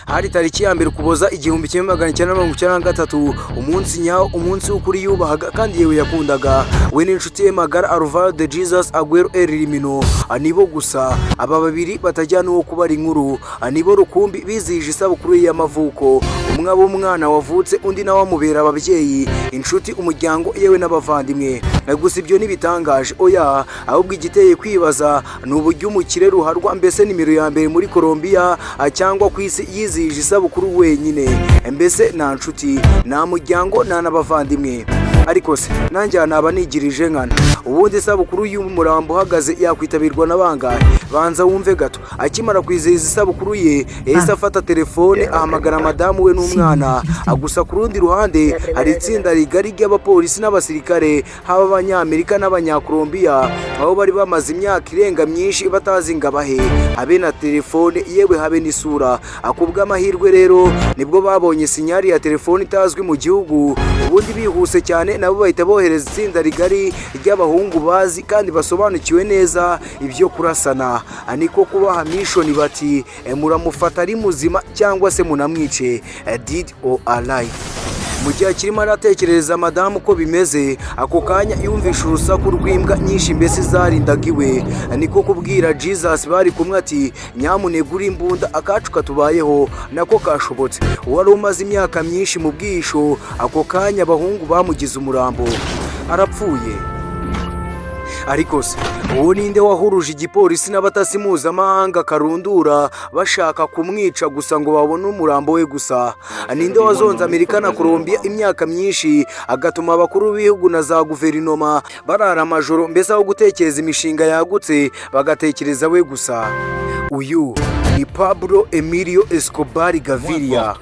hari tariki ya mbere Ukuboza 1993 umunsi nyawo, umunsi w'ukuri yubahaga kandi yewe yakundaga we n'inshuti ye magara Alvaro de Jesus Aguero Elimino. Nibo gusa aba babiri batajyana uwo kubara inkuru, nibo rukumbi bizihije isabukuru y'amavuko. Umwe ab'umwana wavutse, undi nawe amubera ababyeyi, inshuti, umuryango yewe n'abavandimwe. Gusa ibyo ntibitangaje oya, ahubwo igiteye kwibaza ni uburyo umukire ruharwa mbese nimero ya mbere muri Colombia cyangwa ku isi yizihije isabukuru wenyine, mbese nta nshuti, nta muryango, nta n'abavandimwe. Ariko se nanjye naba nigirije nkana, ubundi isabukuru y'umurambo uhagaze yakwitabirwa na bangahe? Banza wumve gato. Akimara kwizihiza isabukuru ye yahise afata telefone ahamagara madamu we n'umwana. Gusa ku rundi ruhande hari itsinda rigari ry'abapolisi n'abasirikare, haba abanyamerika n'abanyakolombiya, aho bari bamaze imyaka irenga myinshi batazi ngo abahe, habe na telefone yewe habe n'isura. Kubw'amahirwe rero nibwo babonye sinyari ya telefone itazwi mu gihugu, ubundi bihuse cyane nabo bahita bohereza itsinda rigari ry'abahungu bazi kandi basobanukiwe neza ibyo kurasana. Niko kubaha mission bati muramufata ari muzima cyangwa se munamwice, dead or alive. Mu gihe kirimo aratekereza madamu ko bimeze, ako kanya yumvisha urusaku rw'imbwa nyinshi mbese zarindagiwe. Niko kubwira Jesus bari kumwe ati nyamunegura imbunda akacu katubayeho nako kashobotse. Uwari umaze imyaka myinshi mu bwisho, ako kanya abahungu bamugize umurambo arapfuye. Ariko se uwo ninde wahuruje igipolisi n'abatasi mpuzamahanga karundura bashaka kumwica gusa ngo babone umurambo we gusa? Ninde wazonze Amerika na Colombia imyaka myinshi agatuma abakuru b'ibihugu na za guverinoma barara amajoro mbese aho gutekereza imishinga yagutse bagatekereza we gusa? Uyu ni Pablo Emilio Escobar Gaviria.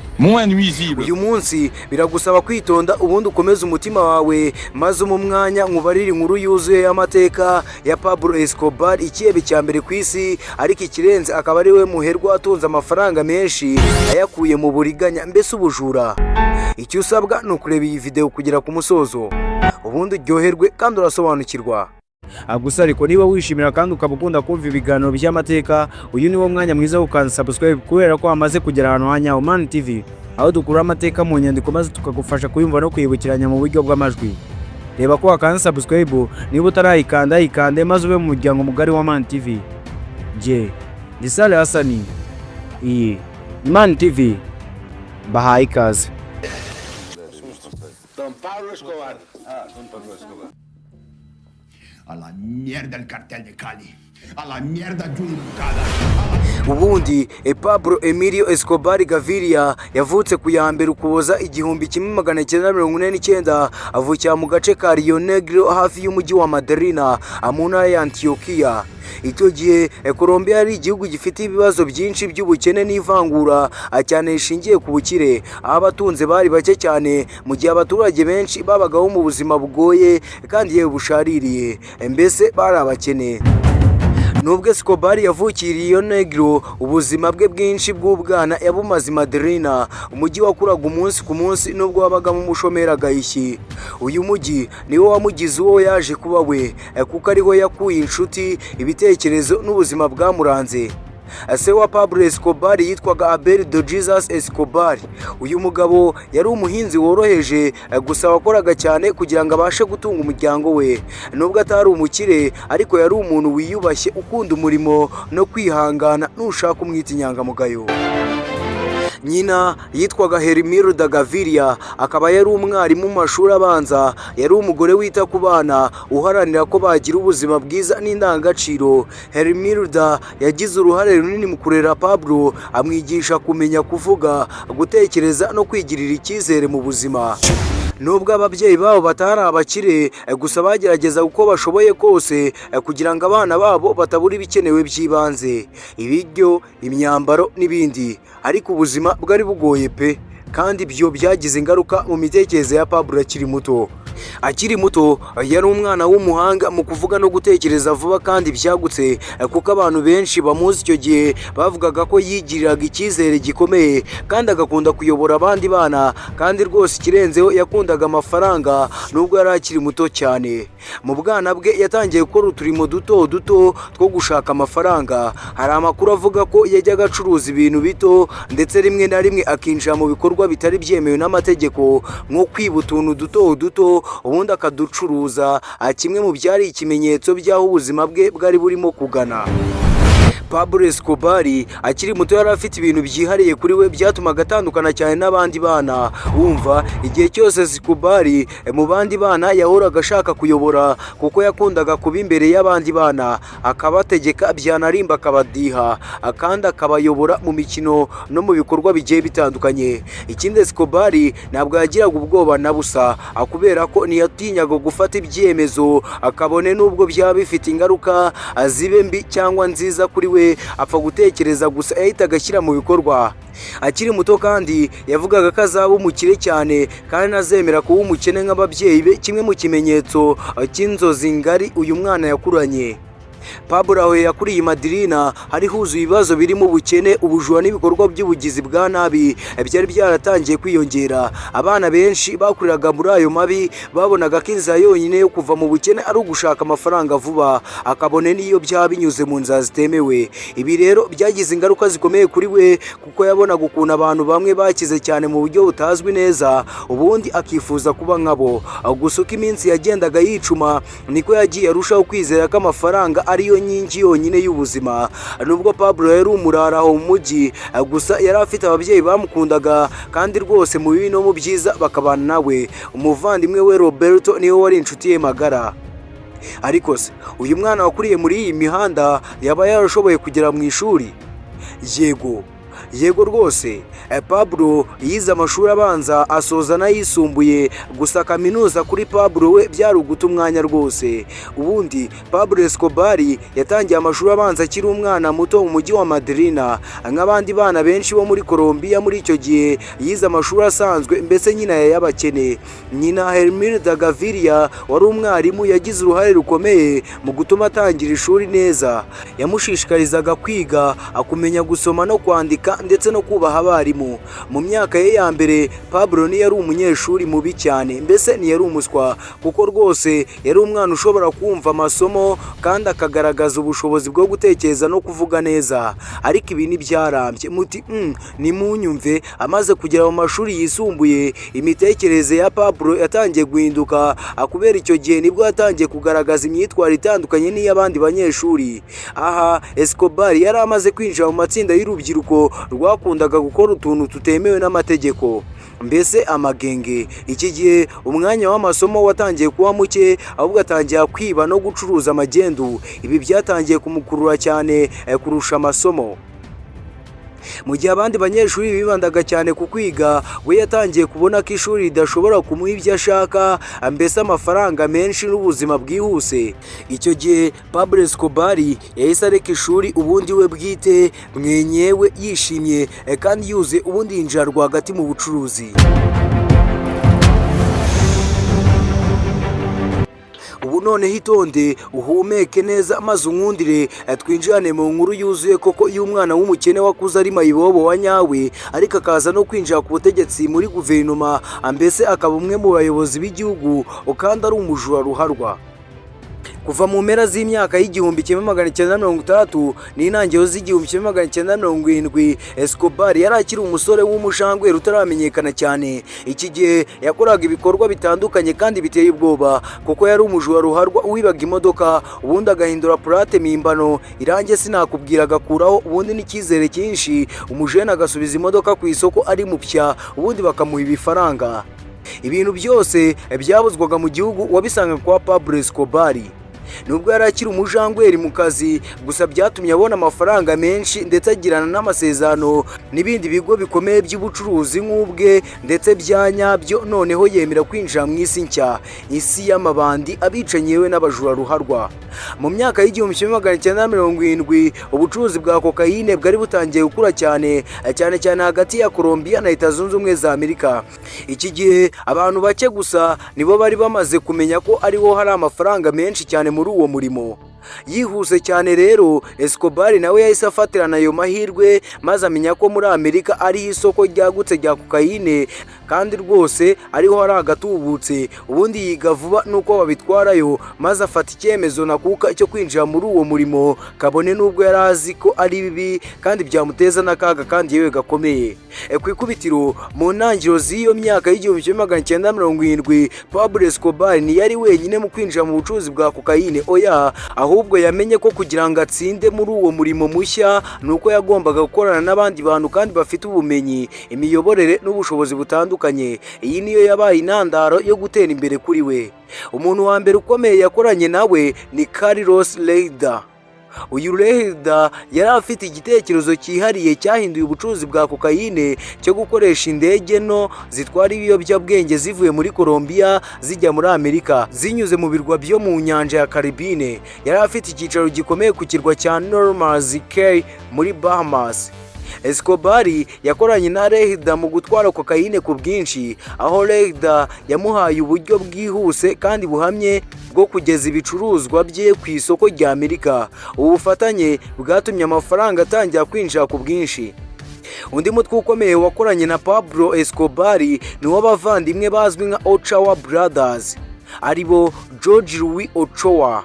Uyu munsi biragusaba kwitonda ubundi ukomeze umutima wawe, maze mu mwanya nkubarira inkuru yuzuye y'amateka ya Pablo Escobar, ikiyebe cya mbere ku isi, ariko ikirenze akaba ari we muherwa atunze amafaranga menshi ayakuye mu buriganya mbese ubujura. Icyo usabwa ni ukureba iyi video kugera ku musozo, ubundi uryoherwe kandi urasobanukirwa. Gusa ariko niba wishimira kandi ukaba ukunda kumva ibiganiro by'amateka, uyu ni wo mwanya mwiza wo ukanda subscribe kubera ko amaze kugera ahantu hanya Umwami TV, aho dukura amateka mu nyandiko maze tukagufasha kuyumva no kwibukiranya mu buryo bw'amajwi. Reba ko wakanda subscribe, niba utarayikanda ikande maze ube mu muryango mugari wa Umwami TV. Je, ni Sale Hasani, iyi Umwami TV, bahaye ikaze. Don Pablo Escobar. Don Pablo Escobar. A la mierda el cartel de Cali. A la mierda Yuribucada. Ubundi Pablo Emilio Escobar Gaviria yavutse ku ya mbere Ukuboza 1949, avukira mu gace ka Rio Negro hafi y'umujyi wa Madrina mu ntara ya Antioquia. Icyo gihe Colombia ari igihugu gifite ibibazo byinshi by'ubukene n'ivangura cyane rishingiye ku bukire, aho abatunze bari bake cyane mu gihe abaturage benshi babagaho mu buzima bugoye kandi yewe bushaririye, mbese bari abakene. Nubwo Escobar yavukiye Rio Negro, ubuzima bwe bwinshi bw'ubwana yabumaze Madrina, umujyi wakuraga umunsi ku munsi nubwo wabagamo umushomeri agahishyi. Uyu mujyi niwo wamugize uwo yaje kuba we, kuko ariho yakuye inshuti, ibitekerezo n'ubuzima bwamuranze. Se wa Pablo Escobar yitwaga Abel de Jesus Escobar. Uyu mugabo yari umuhinzi woroheje, gusa wakoraga cyane kugira ngo abashe gutunga umuryango we. Nubwo atari umukire, ariko yari umuntu wiyubashye, ukunda umurimo no kwihangana, nushaka umwita inyangamugayo. Nyina yitwaga Hermilda Gaviria, akaba yari umwarimu mu mashuri abanza, yari umugore wita ku bana, uharanira ko bagira ubuzima bwiza n'indangagaciro. Hermilda yagize uruhare runini mu kurera Pablo, amwigisha kumenya kuvuga, gutekereza no kwigirira icyizere mu buzima. Nubwo ababyeyi babo batari abakire, gusa bagerageza uko bashoboye kose kugira ngo abana babo batabura ibikenewe by'ibanze, ibiryo, imyambaro n'ibindi. Ariko ubuzima bwari bugoye pe, kandi ibyo byagize ingaruka mu mitekerereze ya Pablo akiri muto. Akiri muto yari umwana w'umuhanga mu kuvuga no gutekereza vuba kandi byagutse, kuko abantu benshi bamuzi icyo gihe bavugaga ko yigiriraga icyizere gikomeye kandi agakunda kuyobora abandi bana, kandi rwose ikirenzeho yakundaga amafaranga nubwo yari akiri muto cyane. Mu bwana bwe yatangiye gukora uturimo duto duto two gushaka amafaranga. Hari amakuru avuga ko yajyaga acuruza ibintu bito ndetse rimwe na rimwe akinjira mu bikorwa bitari byemewe n'amategeko nko kwiba utuntu duto duto ubundi akaducuruza, kimwe mu byari ikimenyetso by'aho ubuzima bwe bwari burimo kugana. Pablo Escobar akiri muto yari afite ibintu byihariye kuri we byatumaga atandukana cyane n'abandi bana. Wumva, igihe cyose Escobar mu bandi bana yahoraga ashaka kuyobora, kuko yakundaga kuba imbere y'abandi bana akabategeka, byanarimba akabadiha, kandi akabayobora mu mikino no mu bikorwa bigiye bitandukanye. Ikindi, Escobar ntabwo yagiraga ubwoba na busa, kubera ko ntiyatinyaga gufata ibyemezo, akabone n'ubwo byaba bifite ingaruka zibe mbi cyangwa nziza kuri we, apfa gutekereza gusa yahitaga ashyira mu bikorwa. Akiri muto kandi yavugaga ko azaba umukire cyane kandi azemera kuba umukene nk'ababyeyi be, kimwe mu kimenyetso cy'inzozi ngari uyu mwana yakuranye. Pablo aho yakuriye Madrina hari huzuye ibibazo birimo ubukene, ubujura n'ibikorwa by'ubugizi bwa nabi byari byaratangiye kwiyongera. Abana benshi bakuriraga muri ayo mabi babonaga ko inzira yonyine yo kuva mu bukene ari ugushaka amafaranga vuba, akabone n'iyo byaba binyuze mu nzira zitemewe. Ibi rero byagize ingaruka zikomeye kuri we, kuko yabonaga ukuntu abantu bamwe bakize cyane mu buryo butazwi neza, ubundi akifuza kuba nkabo. Gusa uko iminsi yagendaga yicuma niko yagiye arushaho kwizera ko amafaranga ariyo nyingi yonyine y'ubuzima. Nubwo Pablo yari umurara aho mu mujyi, gusa yari afite ababyeyi bamukundaga kandi rwose mu bibi no mu byiza bakabana nawe. Umuvandimwe we Roberto niwe wari inshuti ye magara. Ariko se uyu mwana wakuriye muri iyi mihanda yaba yarashoboye kugera mu ishuri? Yego rwose. Pablo yize amashuri abanza asoza n'ayisumbuye, gusa kaminuza kuri Pablo we byari uguta umwanya rwose. Ubundi Pablo Escobar yatangiye amashuri abanza akiri umwana muto mu mujyi wa Madrina. Nk'abandi bana benshi bo muri Colombia muri icyo gihe yize amashuri asanzwe, mbese nyina y'abakene. Nyina Hermilda Gaviria wari umwarimu yagize uruhare rukomeye mu gutuma atangira ishuri neza. Yamushishikarizaga kwiga, akumenya gusoma no kwandika ndetse no kubaha abarimu. Mu myaka ye ya mbere Pablo ntiyari umunyeshuri mubi cyane, mbese ntiyari umuswa, kuko rwose yari umwana ushobora kumva amasomo kandi akagaragaza ubushobozi bwo gutekereza no kuvuga neza. Ariko ibi ntibyarambye. Muti nimunyumve, amaze kugera mu mashuri yisumbuye imitekerereze ya Pablo yatangiye guhinduka, kubera icyo gihe nibwo yatangiye kugaragaza imyitwarire itandukanye n'iy'abandi banyeshuri. Aha Escobar yari amaze kwinjira mu matsinda y'urubyiruko rwakundaga gukora utuntu tutemewe n'amategeko, mbese amagenge. Iki gihe umwanya w'amasomo watangiye kuba muke, ahubwo atangiye kwiba no gucuruza magendu. Ibi byatangiye kumukurura cyane kurusha amasomo. Mu gihe abandi banyeshuri bibandaga cyane ku kwiga, we yatangiye kubona ko ishuri ridashobora kumuha ibyo ashaka, mbese amafaranga menshi n'ubuzima bwihuse. Icyo gihe Pablo Escobar yahise areka ishuri, ubundi we bwite mwenyewe yishimye kandi yuzuye, ubundi yinjira rwagati mu bucuruzi. Ubu noneho itonde uhumeke neza maze unkundire twinjirane mu nkuru yuzuye koko y'umwana w'umukene wakuze ari mayibobo wa nyawe, ariko akaza no kwinjira ku butegetsi muri guverinoma, mbese akaba umwe mu bayobozi b'igihugu kandi ari umujura ruharwa. Kuva mu mpera z'imyaka y'1960 n'intangiriro z'1970, Escobar yari akiri umusore w'umushangwe utaramenyekana cyane. Iki gihe yakoraga ibikorwa bitandukanye kandi biteye ubwoba, kuko yari umujura ruharwa wibaga imodoka, ubundi agahindura plate mimbano, irange sinakubwira agakuraho, ubundi n'icyizere cyinshi umujene agasubiza imodoka ku isoko ari mupya, ubundi bakamuha ibifaranga. Ibintu byose byabuzwaga mu gihugu wabisanga kwa Pablo Escobar. nubwo yari akiri umujangweri mu kazi, gusa byatumye abona amafaranga menshi ndetse agirana n'amasezerano n'ibindi bigo bikomeye by'ubucuruzi nk'ubwe ndetse bya nyabyo. Noneho yemera kwinjira mu isi nshya, isi y'amabandi, abicanyi yewe n'abajura ruharwa. Mu myaka y'1970 ubucuruzi bwa kokayine bwari butangiye gukura cyane cyane hagati ya Colombia na Leta Zunze Ubumwe za Amerika. Iki gihe abantu bake gusa nibo bari bamaze kumenya ko ariho hari amafaranga menshi cyane muri uwo murimo. Yihuse cyane rero Escobar nawe yahise afatirana ayo mahirwe, maze amenya ko muri Amerika ari isoko ryagutse rya kokayine kandi rwose ariho hari agatubutse. Ubundi yiga vuba nuko babitwarayo, maze afata icyemezo nakuka cyo kwinjira muri uwo murimo, kabone nubwo yari azi ko ari bibi kandi byamuteza n'akaga kandi yewe gakomeye. Ku ikubitiro mu ntangiriro z'iyo myaka y'1970 Pablo Escobar ntiyari wenyine mu kwinjira mu bucuruzi bwa kokayine, oya, ahubwo yamenye ko kugira ngo atsinde muri uwo murimo mushya nuko yagombaga gukorana n'abandi bantu kandi bafite ubumenyi, imiyoborere n'ubushobozi butandukanye. Iyi niyo yabaye intandaro yo gutera imbere kuri we. Umuntu wa mbere ukomeye yakoranye nawe ni Carlos Leida. Uyu Leida yari afite igitekerezo cyihariye cyahinduye ubucuruzi bwa kokayine cyo gukoresha indege nto zitwara ibiyobyabwenge zivuye muri Colombia zijya muri Amerika zinyuze mu birwa byo mu nyanja ya Caribbean. Yari afite icyicaro gikomeye ku kirwa cya Normandy Cay muri Bahamas. Escobar yakoranye na Leida mu gutwara kokayine ku bwinshi, aho Leida yamuhaye uburyo bwihuse kandi buhamye bwo kugeza ibicuruzwa bye ku isoko rya Amerika. Ubu bufatanye bwatumye amafaranga atangira kwinjira ku bwinshi. Undi mutwe ukomeye wakoranye na Pablo Escobar ni w'abavandimwe bazwi nka Ochoa Brothers, aribo George Louis Ochoa,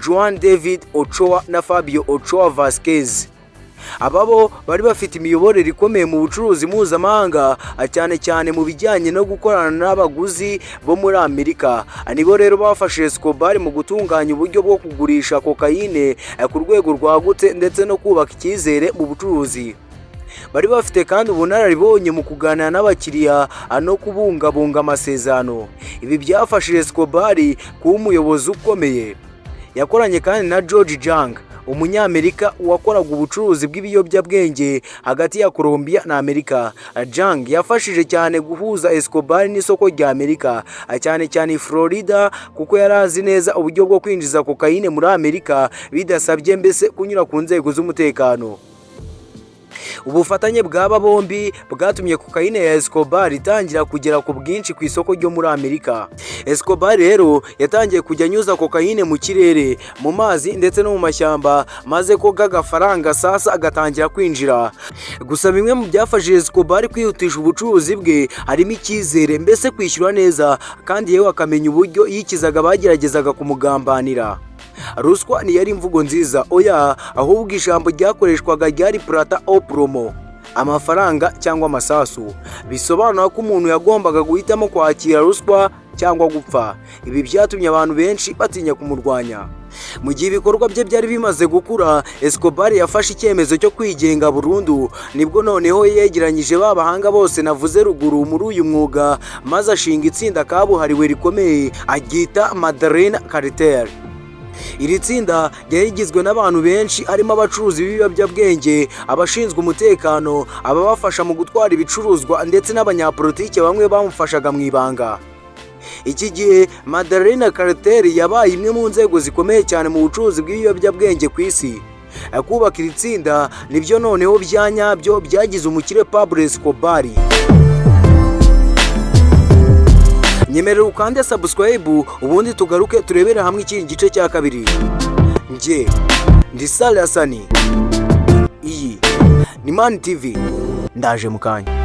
Juan David Ochoa na Fabio Ochoa Vasquez. Ababo bari bafite imiyoborere ikomeye mu bucuruzi mpuzamahanga, cyane mu bijyanye no gukorana n'abaguzi bo muri Amerika. Nibo rero bafashe Escobar mu gutunganya uburyo bwo kugurisha kokayine ku rwego rwagutse ndetse no kubaka icyizere mu bucuruzi. Bari bafite kandi ubunararibonye mu kuganira n'abakiriya no kubungabunga amasezerano. Ibi byafashije Escobar kuba umuyobozi ukomeye. Yakoranye kandi na George Jang, Umunyamerika wakoraga ubucuruzi bw'ibiyobyabwenge hagati ya Colombia na Amerika. Jang yafashije cyane guhuza Escobar n'isoko rya Amerika, cyane Florida, kuko yari azi neza uburyo bwo kwinjiza kokayine muri Amerika bidasabye mbese kunyura ku nzego z'umutekano. Ubufatanye bw'aba bombi bwatumye kokayine ya Escobar itangira kugera ku bwinshi ku isoko ryo muri Amerika. Escobar rero yatangiye kujya anyuza kokayine mu kirere, mu mazi ndetse no mu mashyamba, maze ko gagafaranga sasa agatangira kwinjira. Gusa bimwe mu byafashije Escobar kwihutisha ubucuruzi bwe harimo icyizere, mbese kwishyura neza, kandi yewe akamenya uburyo yikizaga bageragezaga kumugambanira. Ruswa ntiyari imvugo nziza, oya, ahubwo ijambo ryakoreshwaga ryari plata au promo, amafaranga cyangwa amasasu. Bisobanura ko umuntu yagombaga guhitamo kwakira ruswa cyangwa gupfa. Ibi byatumye abantu benshi batinya kumurwanya. Mu gihe ibikorwa bye byari bimaze gukura, Escobar yafashe icyemezo cyo kwigenga burundu. Nibwo noneho yegeranyije babahanga bose navuze ruguru muri uyu mwuga, maze ashinga itsinda kabuhariwe rikomeye aryita Madrina Cartel. Iri tsinda ryari rigizwe n'abantu benshi, harimo abacuruzi b'ibiyobyabwenge, abashinzwe umutekano, ababafasha mu gutwara ibicuruzwa ndetse n'abanyapolitike bamwe bamufashaga mu ibanga. Iki gihe Madrina Cartel yabaye imwe mu nzego zikomeye cyane mu bucuruzi bw'ibiyobyabwenge ku isi. Kubaka iri tsinda nibyo noneho bya nyabyo byagize umukire Pablo Escobar. Nyemerera ukande subscribe, ubundi tugaruke turebere hamwe iki gice cya kabiri. Nje ndi Sale Hasani, iyi ni Man TV, ndaje mukanya.